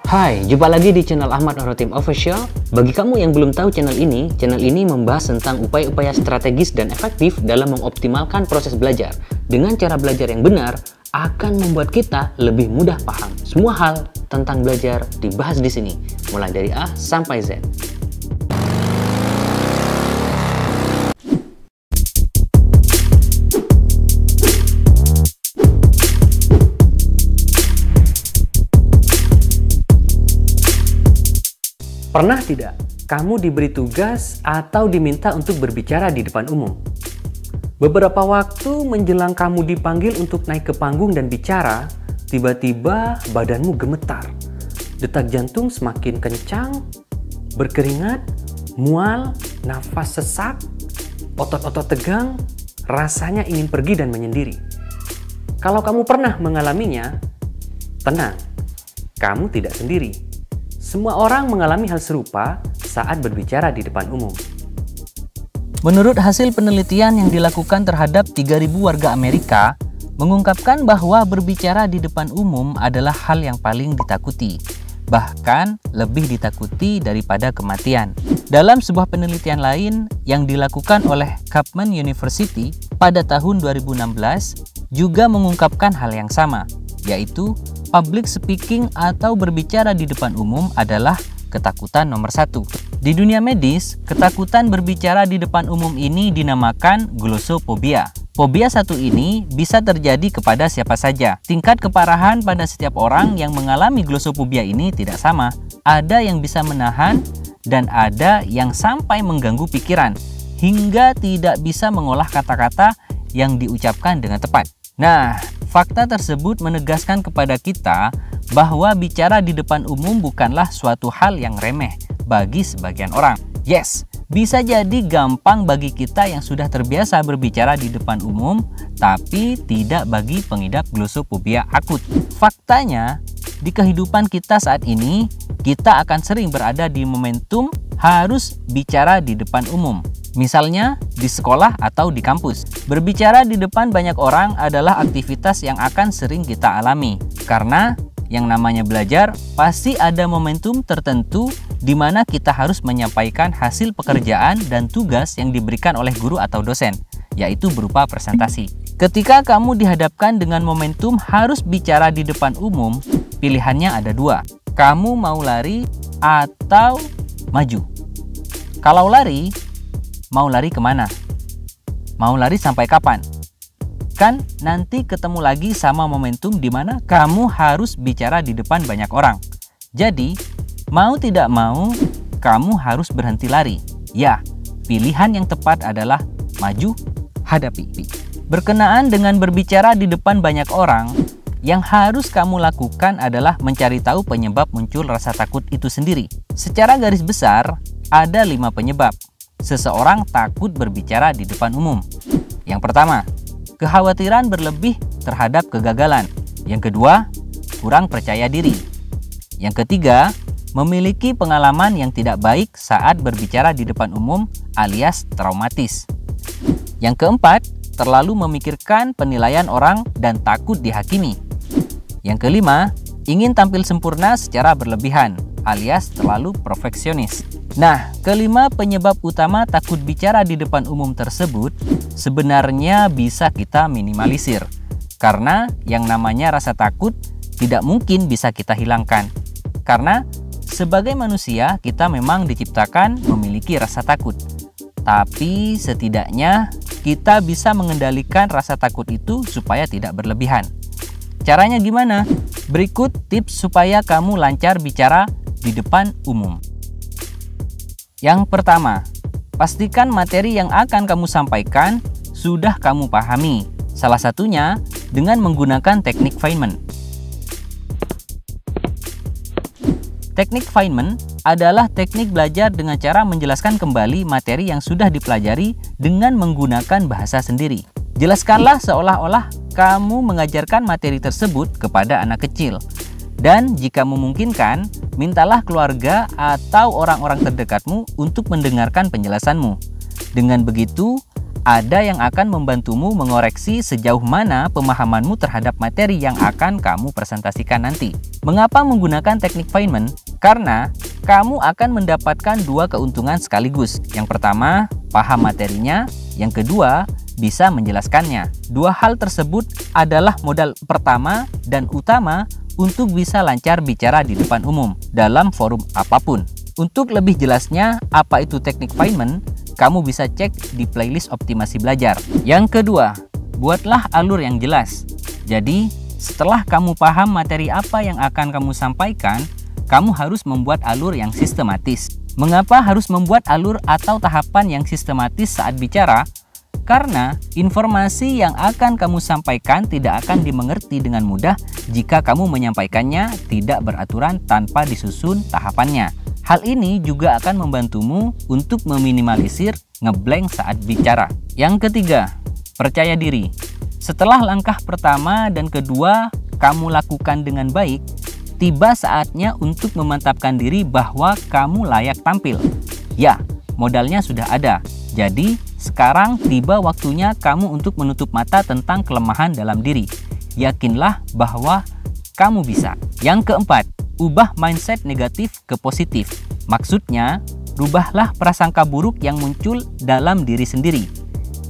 Hai, jumpa lagi di channel Ahmad Nurrotim Official. Bagi kamu yang belum tahu channel ini membahas tentang upaya-upaya strategis dan efektif dalam mengoptimalkan proses belajar. Dengan cara belajar yang benar, akan membuat kita lebih mudah paham. Semua hal tentang belajar dibahas di sini, mulai dari A sampai Z. Pernah tidak kamu diberi tugas atau diminta untuk berbicara di depan umum? Beberapa waktu menjelang kamu dipanggil untuk naik ke panggung dan bicara, tiba-tiba badanmu gemetar. Detak jantung semakin kencang, berkeringat, mual, nafas sesak, otot-otot tegang, rasanya ingin pergi dan menyendiri. Kalau kamu pernah mengalaminya, tenang, kamu tidak sendiri. Semua orang mengalami hal serupa saat berbicara di depan umum. Menurut hasil penelitian yang dilakukan terhadap 3.000 warga Amerika, mengungkapkan bahwa berbicara di depan umum adalah hal yang paling ditakuti, bahkan lebih ditakuti daripada kematian. Dalam sebuah penelitian lain yang dilakukan oleh Chapman University pada tahun 2016 juga mengungkapkan hal yang sama, yaitu public speaking atau berbicara di depan umum adalah ketakutan nomor 1. Di dunia medis, ketakutan berbicara di depan umum ini dinamakan glossophobia. Fobia satu ini bisa terjadi kepada siapa saja. Tingkat keparahan pada setiap orang yang mengalami glossophobia ini tidak sama. Ada yang bisa menahan dan ada yang sampai mengganggu pikiran hingga tidak bisa mengolah kata-kata yang diucapkan dengan tepat. Nah, fakta tersebut menegaskan kepada kita bahwa bicara di depan umum bukanlah suatu hal yang remeh bagi sebagian orang. Yes, bisa jadi gampang bagi kita yang sudah terbiasa berbicara di depan umum, tapi tidak bagi pengidap glossophobia akut. Faktanya, di kehidupan kita saat ini, kita akan sering berada di momentum harus bicara di depan umum. Misalnya di sekolah atau di kampus. Berbicara di depan banyak orang adalah aktivitas yang akan sering kita alami. Karena yang namanya belajar pasti ada momentum tertentu di mana kita harus menyampaikan hasil pekerjaan dan tugas yang diberikan oleh guru atau dosen, yaitu berupa presentasi. Ketika kamu dihadapkan dengan momentum harus bicara di depan umum, pilihannya ada dua. Kamu mau lari atau maju? Kalau lari, mau lari kemana? Mau lari sampai kapan? Kan nanti ketemu lagi sama momentum di mana kamu harus bicara di depan banyak orang. Jadi, mau tidak mau, kamu harus berhenti lari. Ya, pilihan yang tepat adalah maju, hadapi. Berkenaan dengan berbicara di depan banyak orang, yang harus kamu lakukan adalah mencari tahu penyebab muncul rasa takut itu sendiri. Secara garis besar, ada 5 penyebab seseorang takut berbicara di depan umum. Yang pertama, kekhawatiran berlebih terhadap kegagalan. Yang kedua, kurang percaya diri. Yang ketiga, memiliki pengalaman yang tidak baik saat berbicara di depan umum alias traumatis. Yang keempat, terlalu memikirkan penilaian orang dan takut dihakimi. Yang kelima, ingin tampil sempurna secara berlebihan alias terlalu perfeksionis. Nah, kelima penyebab utama takut bicara di depan umum tersebut sebenarnya bisa kita minimalisir. Karena yang namanya rasa takut tidak mungkin bisa kita hilangkan. Karena sebagai manusia kita memang diciptakan memiliki rasa takut. Tapi setidaknya kita bisa mengendalikan rasa takut itu supaya tidak berlebihan. Caranya gimana? Berikut tips supaya kamu lancar bicara di depan umum. Yang pertama, pastikan materi yang akan kamu sampaikan sudah kamu pahami. Salah satunya dengan menggunakan teknik Feynman. Teknik Feynman adalah teknik belajar dengan cara menjelaskan kembali materi yang sudah dipelajari dengan menggunakan bahasa sendiri. Jelaskanlah seolah-olah kamu mengajarkan materi tersebut kepada anak kecil. Dan jika memungkinkan, mintalah keluarga atau orang-orang terdekatmu untuk mendengarkan penjelasanmu. Dengan begitu, ada yang akan membantumu mengoreksi sejauh mana pemahamanmu terhadap materi yang akan kamu presentasikan nanti. Mengapa menggunakan teknik Feynman? Karena kamu akan mendapatkan dua keuntungan sekaligus. Yang pertama, paham materinya. Yang kedua, bisa menjelaskannya. Dua hal tersebut adalah modal pertama dan utama untuk bisa lancar bicara di depan umum dalam forum apapun. Untuk lebih jelasnya, apa itu teknik Feynman, kamu bisa cek di playlist optimasi belajar. Yang kedua, buatlah alur yang jelas. Jadi, setelah kamu paham materi apa yang akan kamu sampaikan, kamu harus membuat alur yang sistematis. Mengapa harus membuat alur atau tahapan yang sistematis saat bicara? Karena informasi yang akan kamu sampaikan tidak akan dimengerti dengan mudah jika kamu menyampaikannya tidak beraturan tanpa disusun tahapannya. Hal ini juga akan membantumu untuk meminimalisir ngeblank saat bicara. Yang ketiga, percaya diri. Setelah langkah pertama dan kedua kamu lakukan dengan baik, tiba saatnya untuk memantapkan diri bahwa kamu layak tampil. Ya, modalnya sudah ada. Jadi, sekarang tiba waktunya kamu untuk menutup mata tentang kelemahan dalam diri. Yakinlah bahwa kamu bisa. Yang keempat, ubah mindset negatif ke positif. Maksudnya, rubahlah prasangka buruk yang muncul dalam diri sendiri.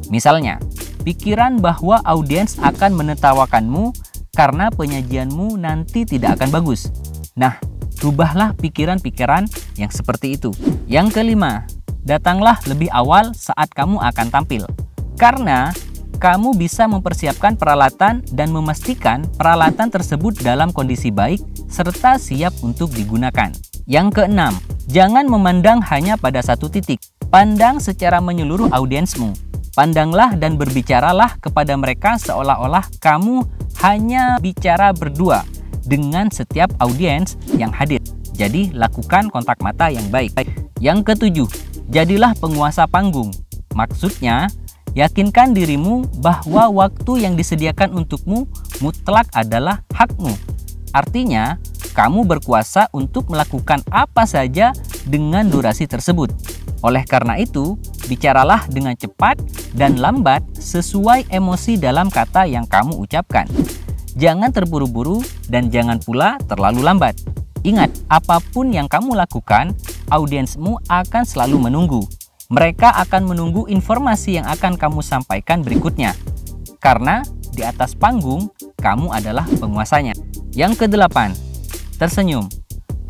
Misalnya, pikiran bahwa audiens akan menertawakanmu karena penyajianmu nanti tidak akan bagus. Nah, rubahlah pikiran-pikiran yang seperti itu. Yang kelima, datanglah lebih awal saat kamu akan tampil. Karena kamu bisa mempersiapkan peralatan dan memastikan peralatan tersebut dalam kondisi baik serta siap untuk digunakan. Yang keenam, jangan memandang hanya pada satu titik. Pandang secara menyeluruh audiensmu. Pandanglah dan berbicaralah kepada mereka seolah-olah kamu hanya bicara berdua dengan setiap audiens yang hadir. Jadi, lakukan kontak mata yang baik. Yang ketujuh, jadilah penguasa panggung. Maksudnya, yakinkan dirimu bahwa waktu yang disediakan untukmu mutlak adalah hakmu. Artinya, kamu berkuasa untuk melakukan apa saja dengan durasi tersebut. Oleh karena itu, bicaralah dengan cepat dan lambat sesuai emosi dalam kata yang kamu ucapkan. Jangan terburu-buru dan jangan pula terlalu lambat. Ingat, apapun yang kamu lakukan, audiensmu akan selalu menunggu. Mereka akan menunggu informasi yang akan kamu sampaikan berikutnya. Karena di atas panggung, kamu adalah penguasanya. Yang kedelapan, tersenyum.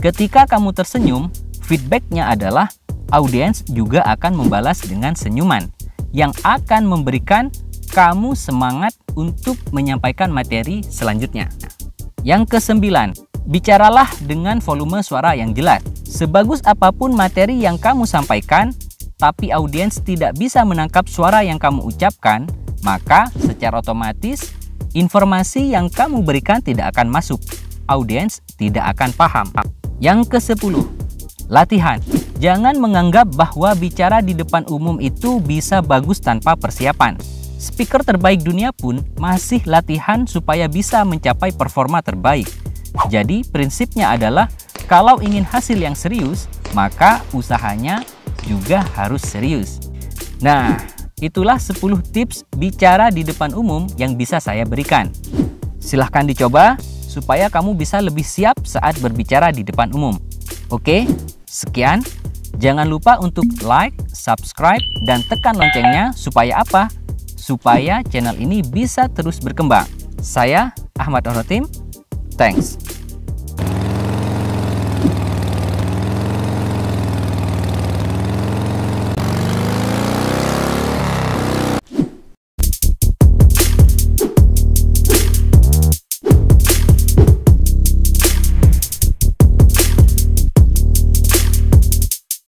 Ketika kamu tersenyum, feedbacknya adalah audiens juga akan membalas dengan senyuman yang akan memberikan kamu semangat untuk menyampaikan materi selanjutnya. Yang kesembilan, bicaralah dengan volume suara yang jelas. Sebagus apapun materi yang kamu sampaikan, tapi audiens tidak bisa menangkap suara yang kamu ucapkan, maka secara otomatis informasi yang kamu berikan tidak akan masuk. Audiens tidak akan paham. Yang ke-10, latihan. Jangan menganggap bahwa bicara di depan umum itu bisa bagus tanpa persiapan. Speaker terbaik dunia pun masih latihan supaya bisa mencapai performa terbaik. Jadi prinsipnya adalah kalau ingin hasil yang serius, maka usahanya juga harus serius. Nah, itulah 10 tips bicara di depan umum yang bisa saya berikan. Silahkan dicoba supaya kamu bisa lebih siap saat berbicara di depan umum. Oke, sekian. Jangan lupa untuk like, subscribe, dan tekan loncengnya supaya apa? Supaya channel ini bisa terus berkembang. Saya Ahmad Orotim. Thanks.